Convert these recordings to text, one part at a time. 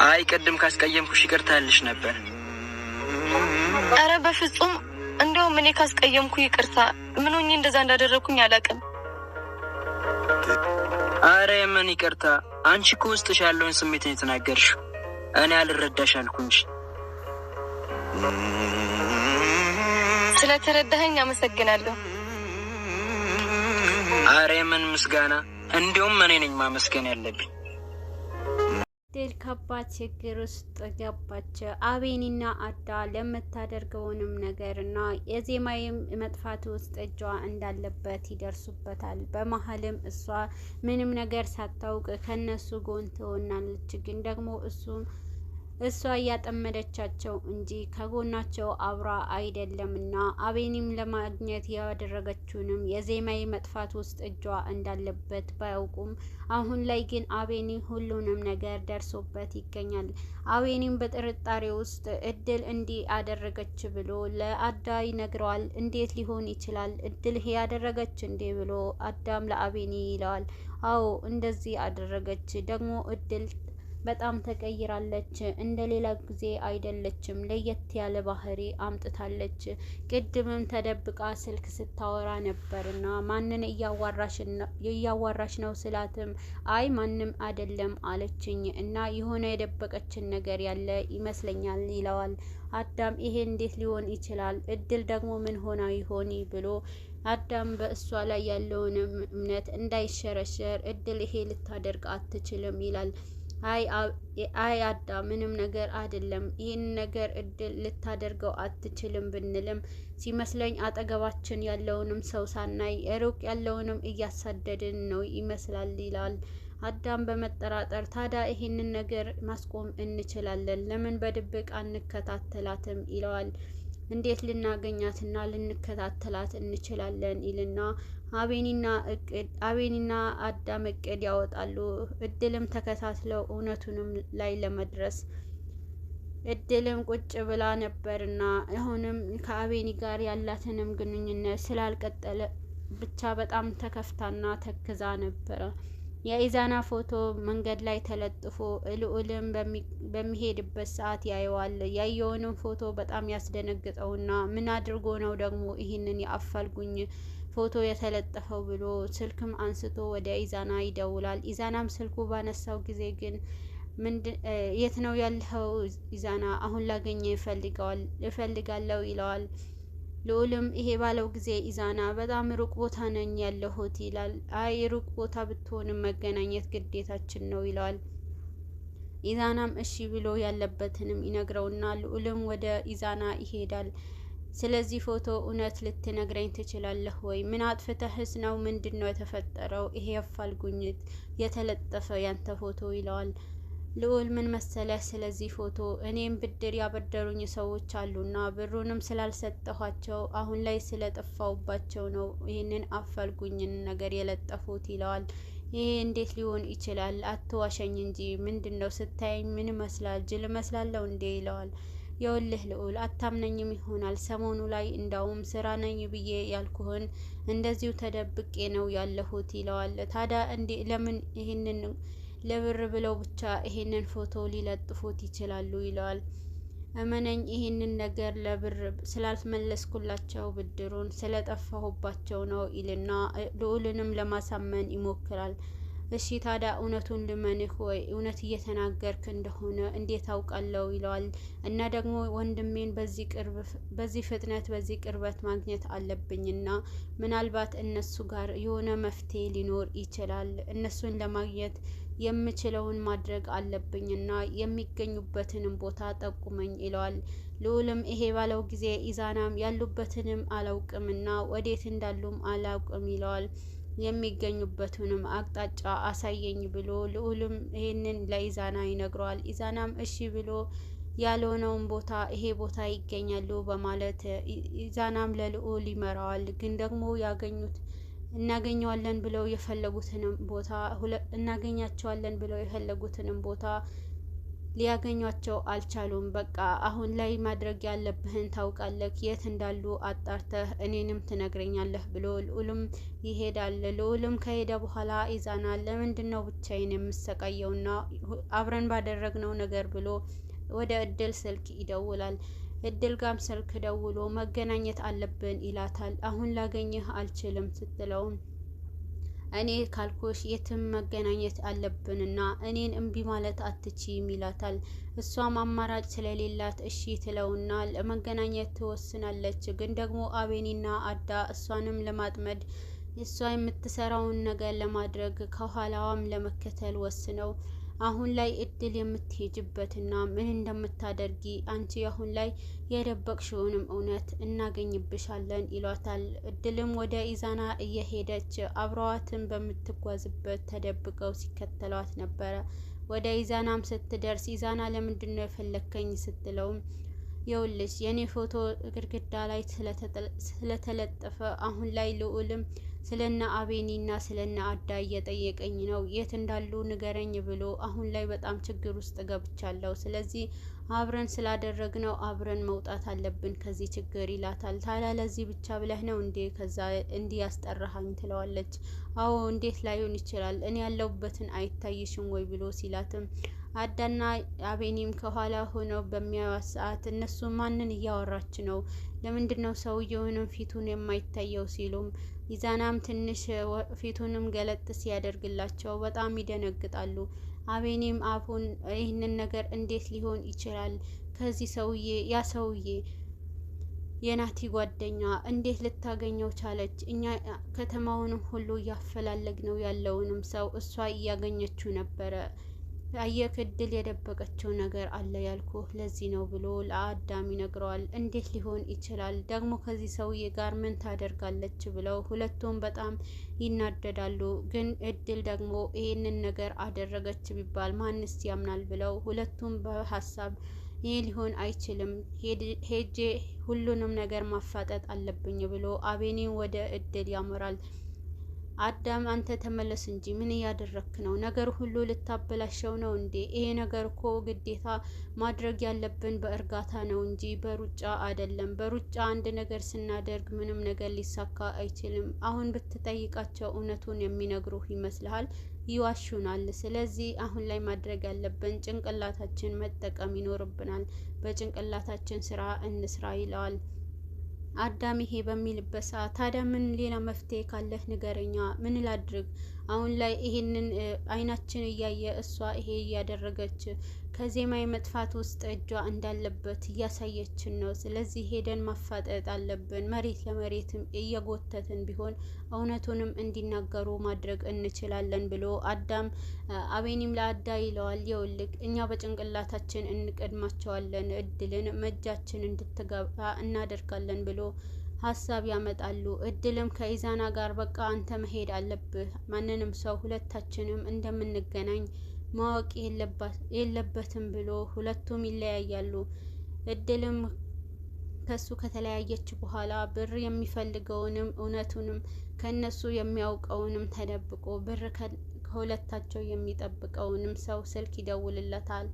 አይ ቀደም ካስቀየምኩሽ ይቅርታ ልሽ ነበር። አረ በፍጹም እንደውም እኔ ካስቀየምኩ ይቅርታ ምን ሆኜ እንደዛ እንዳደረኩኝ አላውቅም። አረ ምን ይቅርታ አንቺ እኮ ውስጥሽ ያለውን ስሜት ነው የተናገርሽው። እኔ አልረዳሽ አልኩኝ። ስለተረዳኸኝ አመሰግናለሁ። አረ ምን ምስጋና፣ እንደውም እኔ ነኝ ማመስገን ያለብኝ። ድል ከባድ ችግር ውስጥ ገባች። አቤኒና አዳ ለምታደርገውንም ነገርና የዜማዬም መጥፋት ውስጥ እጇ እንዳለበት ይደርሱበታል። በመሀልም እሷ ምንም ነገር ሳታውቅ ከነሱ ጎን ትሆናለች። ግን ደግሞ እሷ እያጠመደቻቸው እንጂ ከጎናቸው አብራ አይደለምና አቤኒም ለማግኘት ያደረገችውንም የዜማዬ መጥፋት ውስጥ እጇ እንዳለበት ባያውቁም አሁን ላይ ግን አቤኒ ሁሉንም ነገር ደርሶበት ይገኛል። አቤኒም በጥርጣሬ ውስጥ እድል እንዲህ አደረገች ብሎ ለአዳ ይነግረዋል። እንዴት ሊሆን ይችላል እድል ያደረገች እንዴ ብሎ አዳም ለአቤኒ ይለዋል። አዎ እንደዚህ አደረገች። ደግሞ እድል በጣም ተቀይራለች። እንደ ሌላ ጊዜ አይደለችም። ለየት ያለ ባህሪ አምጥታለች። ቅድምም ተደብቃ ስልክ ስታወራ ነበርና ማንን እያዋራሽ ነው ስላትም አይ ማንም አይደለም አለችኝ እና የሆነ የደበቀችን ነገር ያለ ይመስለኛል ይለዋል። አዳም ይሄ እንዴት ሊሆን ይችላል? እድል ደግሞ ምን ሆና ይሆን ብሎ አዳም በእሷ ላይ ያለውን እምነት እንዳይሸረሸር እድል ይሄ ልታደርግ አትችልም ይላል። አይ አዳ ምንም ነገር አይደለም። ይህን ነገር እድል ልታደርገው አትችልም ብንልም ሲመስለኝ አጠገባችን ያለውንም ሰው ሳናይ ሩቅ ያለውንም እያሳደድን ነው ይመስላል ይላል። አዳም በመጠራጠር ታዲያ ይህንን ነገር ማስቆም እንችላለን፣ ለምን በድብቅ አንከታተላትም ይለዋል። እንዴት ልናገኛትና ልንከታተላት እንችላለን ይልና አቤኒና አዳም እቅድ ያወጣሉ። እድልም ተከታትለው እውነቱንም ላይ ለመድረስ እድልም ቁጭ ብላ ነበርና አሁንም ከአቤኒ ጋር ያላትንም ግንኙነት ስላልቀጠለ ብቻ በጣም ተከፍታና ተክዛ ነበረ። የኢዛና ፎቶ መንገድ ላይ ተለጥፎ ልዑልም በሚሄድበት ሰዓት ያየዋል። ያየውንም ፎቶ በጣም ያስደነግጠውና ምን አድርጎ ነው ደግሞ ይህንን የአፋልጉኝ ፎቶ የተለጠፈው ብሎ ስልክም አንስቶ ወደ ኢዛና ይደውላል። ኢዛናም ስልኩ ባነሳው ጊዜ ግን የት ነው ያለኸው ኢዛና? አሁን ላገኘ እፈልጋለሁ ይለዋል። ልዑልም ይሄ ባለው ጊዜ ኢዛና በጣም ሩቅ ቦታ ነኝ ያለሁት ይላል። አይ ሩቅ ቦታ ብትሆንም መገናኘት ግዴታችን ነው ይለዋል። ኢዛናም እሺ ብሎ ያለበትንም ይነግረውና ልዑልም ወደ ኢዛና ይሄዳል። ስለዚህ ፎቶ እውነት ልትነግረኝ ትችላለህ ወይ? ምን አጥፍተህስ ነው? ምንድን ነው የተፈጠረው? ይሄ አፋልጉኝት የተለጠፈ ያንተ ፎቶ ይለዋል። ልዑል ምን መሰለህ፣ ስለዚህ ፎቶ እኔም ብድር ያበደሩኝ ሰዎች አሉና ብሩንም ስላልሰጠኋቸው አሁን ላይ ስለጠፋውባቸው ነው ይህንን አፋልጉኝን ነገር የለጠፉት ይለዋል። ይሄ እንዴት ሊሆን ይችላል? አትዋሸኝ እንጂ ምንድን ነው? ስታየኝ ምን ይመስላል? ጅል እመስላለሁ እንዴ ይለዋል። የውልህ ልዑል አታምነኝም ይሆናል። ሰሞኑ ላይ እንዳውም ስራ ነኝ ብዬ ያልኩህን እንደዚሁ ተደብቄ ነው ያለሁት ይለዋል። ታዲያ ለምን ይህንን ለብር ብለው ብቻ ይሄንን ፎቶ ሊለጥፉት ይችላሉ ይለዋል። እመነኝ ይሄንን ነገር ለብር ስላልመለስኩላቸው ብድሩን ስለጠፋሁባቸው ነው ይልና ልዑልንም ለማሳመን ይሞክራል። እሺ ታዲያ እውነቱን ልመንህ ወይ? እውነት እየተናገርክ እንደሆነ እንዴት አውቃለሁ ይለዋል። እና ደግሞ ወንድሜን በዚህ ፍጥነት በዚህ ቅርበት ማግኘት አለብኝና ምናልባት እነሱ ጋር የሆነ መፍትሄ ሊኖር ይችላል። እነሱን ለማግኘት የምችለውን ማድረግ አለብኝና የሚገኙበትንም ቦታ ጠቁመኝ ይለዋል። ልዑልም ይሄ ባለው ጊዜ ኢዛናም ያሉበትንም አላውቅምና ወዴት እንዳሉም አላውቅም ይለዋል። የሚገኙበትንም አቅጣጫ አሳየኝ ብሎ ልዑልም ይሄንን ለኢዛና ይነግረዋል። ኢዛናም እሺ ብሎ ያልሆነውን ቦታ ይሄ ቦታ ይገኛሉ በማለት ኢዛናም ለልዑል ይመራዋል። ግን ደግሞ እናገኛቸዋለን ብለው የፈለጉትንም ቦታ ሊያገኟቸው አልቻሉም። በቃ አሁን ላይ ማድረግ ያለብህን ታውቃለህ፣ የት እንዳሉ አጣርተህ እኔንም ትነግረኛለህ ብሎ ልዑልም ይሄዳል። ልዑልም ከሄደ በኋላ ኢዛና ለምንድን ነው ብቻዬን የምሰቃየውና አብረን ባደረግነው ነገር ብሎ ወደ እድል ስልክ ይደውላል። እድል ጋም ስልክ ደውሎ መገናኘት አለብን ይላታል። አሁን ላገኘህ አልችልም ስትለውም እኔ ካልኩሽ የትም መገናኘት አለብንና እኔን እምቢ ማለት አትችይም ይላታል። እሷም አማራጭ ስለሌላት እሺ ትለውና ለመገናኘት ትወስናለች። ግን ደግሞ አቤኒና አዳ እሷንም ለማጥመድ እሷ የምትሰራውን ነገር ለማድረግ ከኋላዋም ለመከተል ወስነው አሁን ላይ እድል የምትሄጅበትና ምን እንደምታደርጊ አንቺ አሁን ላይ የደበቅሽውንም እውነት እናገኝብሻለን ይሏታል። እድልም ወደ ኢዛና እየሄደች አብረዋትን በምትጓዝበት ተደብቀው ሲከተሏት ነበረ። ወደ ኢዛናም ስትደርስ ኢዛና ለምንድን ነው የፈለከኝ ስትለውም የውልሽ የኔ ፎቶ ግድግዳ ላይ ስለተለጠፈ አሁን ላይ ልዑልም ስለነ አቤኒና ስለነ አዳ እየጠየቀኝ ነው፣ የት እንዳሉ ንገረኝ ብሎ አሁን ላይ በጣም ችግር ውስጥ ገብቻለሁ። ስለዚህ አብረን ስላደረግነው አብረን መውጣት አለብን ከዚህ ችግር ይላታል። ታዲያ ለዚህ ብቻ ብለህ ነው እንዴ ከዛ እንዲህ ያስጠራሃኝ ትለዋለች። አዎ እንዴት ላይሆን ይችላል፣ እኔ ያለሁበትን አይታይሽም ወይ ብሎ ሲላትም አዳና አቤኒም ከኋላ ሆነው በሚያዩት ሰዓት እነሱ ማንን እያወራች ነው? ለምንድን ነው ሰውየውንም ፊቱን የማይታየው ሲሉም ኢዛናም ትንሽ ፊቱንም ገለጥ ሲያደርግላቸው በጣም ይደነግጣሉ። አቤኒም አፉን ይህንን ነገር እንዴት ሊሆን ይችላል? ከዚህ ሰውዬ ያ ሰውዬ የናቲ ጓደኛ እንዴት ልታገኘው ቻለች? እኛ ከተማውንም ሁሉ እያፈላለግ ነው ያለውንም ሰው እሷ እያገኘችው ነበረ። አየክ እድል የደበቀችው ነገር አለ ያልኩህ ለዚህ ነው ብሎ ለአዳም ይነግረዋል። እንዴት ሊሆን ይችላል ደግሞ ከዚህ ሰውዬ ጋር ምን ታደርጋለች ብለው ሁለቱም በጣም ይናደዳሉ። ግን እድል ደግሞ ይህንን ነገር አደረገች ቢባል ማንስ ያምናል ብለው ሁለቱም በሀሳብ ይህ ሊሆን አይችልም፣ ሄጄ ሁሉንም ነገር ማፋጠጥ አለብኝ ብሎ አቤኒን ወደ እድል ያመራል። አዳም አንተ ተመለስ እንጂ ምን እያደረክ ነው? ነገር ሁሉ ልታበላሸው ነው እንዴ? ይሄ ነገር እኮ ግዴታ ማድረግ ያለብን በእርጋታ ነው እንጂ በሩጫ አይደለም። በሩጫ አንድ ነገር ስናደርግ ምንም ነገር ሊሳካ አይችልም። አሁን ብትጠይቃቸው እውነቱን የሚነግሩህ ይመስልሃል? ይዋሹናል። ስለዚህ አሁን ላይ ማድረግ ያለብን ጭንቅላታችን መጠቀም ይኖርብናል። በጭንቅላታችን ስራ እንስራ ይለዋል። አዳም ይሄ በሚልበት ሰዓት ታዲያ ምን ሌላ መፍትሄ ካለህ ንገረኛ፣ ምን ላድርግ? አሁን ላይ ይሄንን አይናችን እያየ እሷ ይሄ እያደረገች ከዜማ የመጥፋት ውስጥ እጇ እንዳለበት እያሳየችን ነው። ስለዚህ ሄደን ማፋጠጥ አለብን። መሬት ለመሬትም እየጎተትን ቢሆን እውነቱንም እንዲናገሩ ማድረግ እንችላለን ብሎ አዳም አቤኒም ለአዳ ይለዋል። የውልቅ እኛ በጭንቅላታችን እንቀድማቸዋለን፣ እድልን መጃችን እንድትገባ እናደርጋለን ብሎ ሀሳብ ያመጣሉ። እድልም ከኢዛና ጋር በቃ አንተ መሄድ አለብህ፣ ማንንም ሰው ሁለታችንም እንደምንገናኝ ማወቅ የለበትም ብሎ ሁለቱም ይለያያሉ። እድልም ከሱ ከተለያየች በኋላ ብር የሚፈልገውንም እውነቱንም ከነሱ የሚያውቀውንም ተደብቆ ብር ከሁለታቸው የሚጠብቀውንም ሰው ስልክ ይደውልለታል።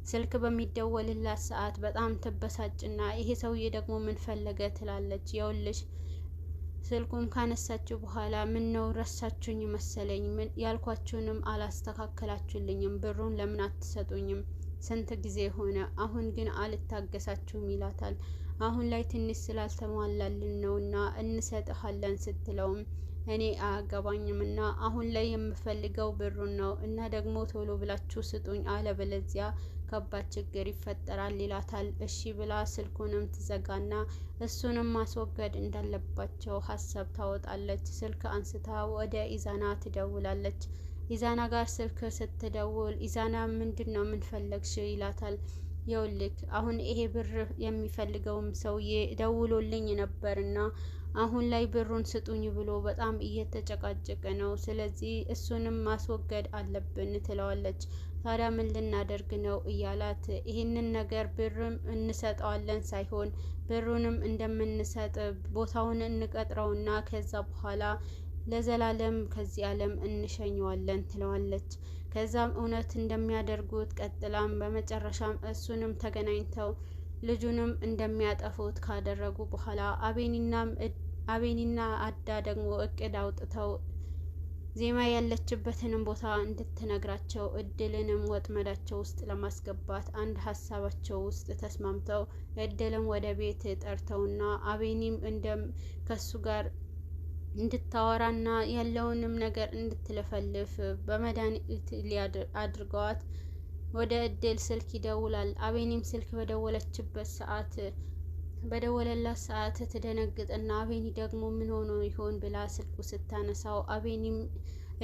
ስልክ በሚደወልላት ሰዓት በጣም ትበሳጭና ይሄ ሰውዬ ደግሞ ምን ፈለገ ትላለች። የውልሽ ስልኩም ካነሳችሁ በኋላ ምን ነው ረሳችሁኝ መሰለኝ፣ ያልኳችሁንም አላስተካከላችሁልኝም፣ ብሩን ለምን አትሰጡኝም? ስንት ጊዜ ሆነ፣ አሁን ግን አልታገሳችሁም ይላታል። አሁን ላይ ትንሽ ስላልተሟላልን ነውና እንሰጥሃለን ስትለውም እኔ አያገባኝም እና አሁን ላይ የምፈልገው ብሩን ነው እና ደግሞ ቶሎ ብላችሁ ስጡኝ፣ አለበለዚያ ከባድ ችግር ይፈጠራል ይላታል። እሺ ብላ ስልኩንም ትዘጋና እሱንም ማስወገድ እንዳለባቸው ሀሳብ ታወጣለች። ስልክ አንስታ ወደ ኢዛና ትደውላለች። ኢዛና ጋር ስልክ ስትደውል ኢዛና ምንድን ነው ምን ፈለግሽ ይላታል። የውልክ አሁን ይሄ ብር የሚፈልገውም ሰውዬ ደውሎልኝ ነበርና አሁን ላይ ብሩን ስጡኝ ብሎ በጣም እየተጨቃጨቀ ነው። ስለዚህ እሱንም ማስወገድ አለብን ትለዋለች። ታዲያ ምን ልናደርግ ነው እያላት ይህንን ነገር ብርም እንሰጠዋለን ሳይሆን ብሩንም እንደምንሰጥ ቦታውን እንቀጥረውና ከዛ በኋላ ለዘላለም ከዚህ ዓለም እንሸኘዋለን ትለዋለች። ከዛም እውነት እንደሚያደርጉት ቀጥላም በመጨረሻም እሱንም ተገናኝተው ልጁንም እንደሚያጠፉት ካደረጉ በኋላ አቤኒና አዳ ደግሞ እቅድ አውጥተው ዜማ ያለችበትንም ቦታ እንድትነግራቸው እድልንም ወጥመዳቸው ውስጥ ለማስገባት አንድ ሀሳባቸው ውስጥ ተስማምተው እድልም ወደ ቤት ጠርተውና አቤኒም ከሱ ጋር እንድታወራና ያለውንም ነገር እንድትለፈልፍ በመድኃኒት አድርገዋት ወደ እድል ስልክ ይደውላል። አቤኒም ስልክ በደወለላት ሰዓት ትደነግጥና አቤኒ ደግሞ ምን ሆኖ ይሆን ብላ ስልኩ ስታነሳው አቤኒም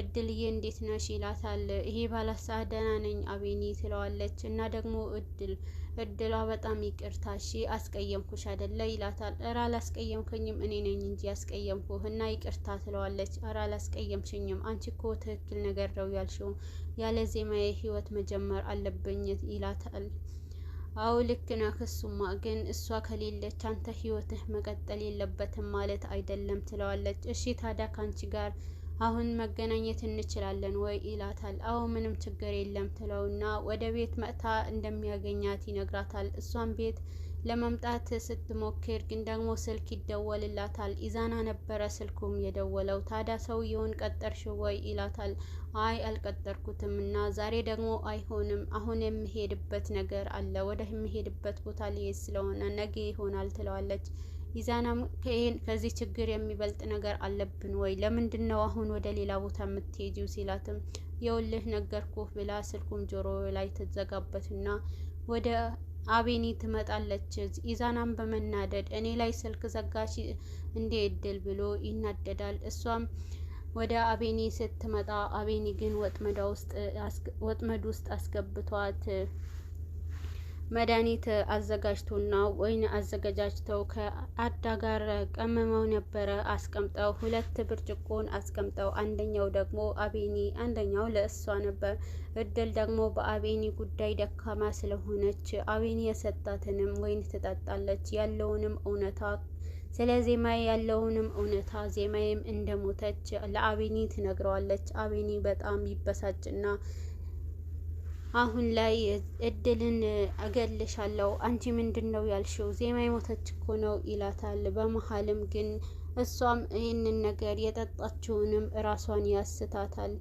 እድልዬ እንዴት ነሽ ይላታል። ይሄ ባላት ሰዓት ደህና ነኝ አቤኒ ትለዋለች። እና ደግሞ እድሏ በጣም ይቅርታ እሺ አስቀየምኩሽ አይደለ ይላታል። እረ አላስቀየምከኝም እኔ ነኝ እንጂ ያስቀየምኩህ እና ይቅርታ ትለዋለች። እረ አላስቀየምሽኝም አንቺ እኮ ትክክል ነገር ነው ያልሽው፣ ያለ ዜማዬ ህይወት መጀመር አለብኝ ይላታል። አው ልክ ነህ፣ እሱማ ግን እሷ ከሌለች አንተ ህይወትህ መቀጠል የለበትም ማለት አይደለም ትለዋለች። እሺ ታዲያ ካንቺ ጋር አሁን መገናኘት እንችላለን ወይ ይላታል። አው ምንም ችግር የለም ትለውና ወደ ቤት መጥታ እንደሚያገኛት ይነግራታል። እሷም ቤት ለመምጣት ስትሞክር ግን ደግሞ ስልክ ይደወልላታል። ኢዛና ነበረ ስልኩም የደወለው። ታዲያ ሰውየውን ቀጠርሽው ወይ ይላታል። አይ አልቀጠርኩትም እና ዛሬ ደግሞ አይሆንም፣ አሁን የምሄድበት ነገር አለ፣ ወደ የምሄድበት ቦታ ልሄድ ስለሆነ ነገ ይሆናል ትለዋለች። ኢዛናም ከዚህ ችግር የሚበልጥ ነገር አለብን ወይ? ለምንድን ነው አሁን ወደ ሌላ ቦታ የምትሄጂው ሲላትም የውልህ ነገርኩህ ብላ ስልኩም ጆሮ ላይ ትዘጋበትና ወደ አቤኒ ትመጣለች። ኢዛናም በመናደድ እኔ ላይ ስልክ ዘጋሽ እንዴ እድል ብሎ ይናደዳል። እሷም ወደ አቤኒ ስትመጣ አቤኒ ግን ወጥመድ ውስጥ አስገብቷት መድኃኒት አዘጋጅቶና ወይን አዘገጃጅተው ከአዳ ጋር ቀመመው ነበረ አስቀምጠው 2 ብርጭቆን አስቀምጠው አንደኛው ደግሞ አቤኒ አንደኛው ለእሷ ነበር። እድል ደግሞ በአቤኒ ጉዳይ ደካማ ስለሆነች አቤኒ የሰጣትንም ወይን ትጠጣለች። ያለውንም እውነታ ስለ ዜማዬ ያለውንም እውነታ ዜማዬም እንደሞተች ለአቤኒ ትነግረዋለች። አቤኒ በጣም ይበሳጭና አሁን ላይ እድልን እገልሻለሁ፣ አንቺ ምንድነው ያልሽው? ዜማ የሞተች እኮ ነው ይላታል። በመሀልም ግን እሷም ይህንን ነገር የጠጣችውንም እራሷን ያስታታል።